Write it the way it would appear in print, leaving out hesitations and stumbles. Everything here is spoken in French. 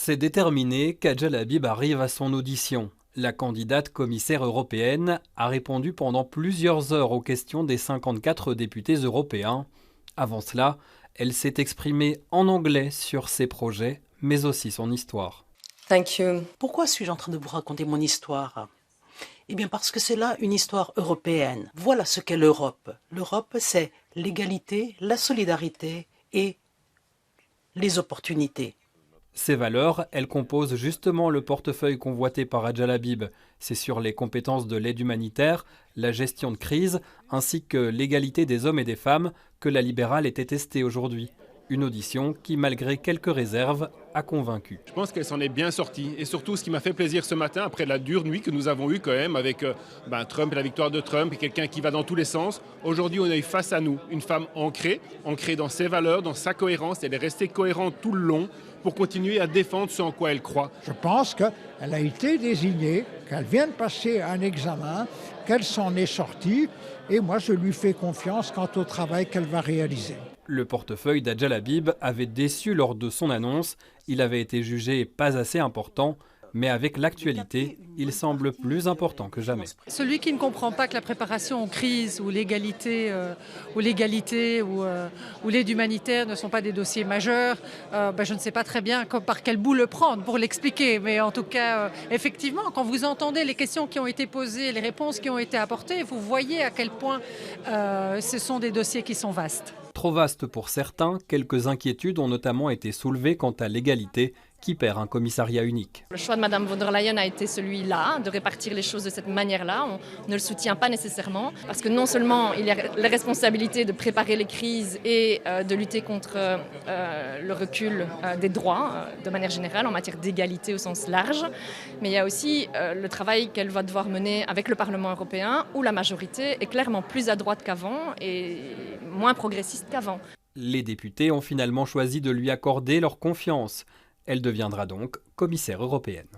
C'est déterminé qu'Adjel Habib arrive à son audition. La candidate commissaire européenne a répondu pendant plusieurs heures aux questions des 54 députés européens. Avant cela, elle s'est exprimée en anglais sur ses projets, mais aussi son histoire. Thank you. Pourquoi suis-je en train de vous raconter mon histoire? Eh bien parce que c'est là une histoire européenne. Voilà ce qu'est l'Europe. L'Europe, c'est l'égalité, la solidarité et les opportunités. Ces valeurs, elles composent justement le portefeuille convoité par Adjel Habib. C'est sur les compétences de l'aide humanitaire, la gestion de crise, ainsi que l'égalité des hommes et des femmes que la libérale était testée aujourd'hui. Une audition qui, malgré quelques réserves, a convaincu. Je pense qu'elle s'en est bien sortie. Et surtout, ce qui m'a fait plaisir ce matin, après la dure nuit que nous avons eue quand même, avec Trump et la victoire de Trump, et quelqu'un qui va dans tous les sens, aujourd'hui, on a eu face à nous une femme ancrée dans ses valeurs, dans sa cohérence. Elle est restée cohérente tout le long pour continuer à défendre ce en quoi elle croit. Je pense qu'elle a été désignée, qu'elle vient de passer un examen, qu'elle s'en est sortie, et moi, je lui fais confiance quant au travail qu'elle va réaliser. Le portefeuille d'Adjel Habib avait déçu lors de son annonce. Il avait été jugé pas assez important, mais avec l'actualité, il semble plus important que jamais. Celui qui ne comprend pas que la préparation aux crises ou l'égalité ou l'aide humanitaire ne sont pas des dossiers majeurs, je ne sais pas très bien par quel bout le prendre pour l'expliquer. Mais en tout cas, effectivement, quand vous entendez les questions qui ont été posées, les réponses qui ont été apportées, vous voyez à quel point ce sont des dossiers qui sont vastes. Trop vaste pour certains, quelques inquiétudes ont notamment été soulevées quant à l'égalité qui perd un commissariat unique. Le choix de Mme von der Leyen a été celui-là, de répartir les choses de cette manière-là. On ne le soutient pas nécessairement, parce que non seulement il y a la responsabilité de préparer les crises et de lutter contre le recul des droits, de manière générale, en matière d'égalité au sens large, mais il y a aussi le travail qu'elle va devoir mener avec le Parlement européen, où la majorité est clairement plus à droite qu'avant et moins progressiste qu'avant. Les députés ont finalement choisi de lui accorder leur confiance. Elle deviendra donc commissaire européenne.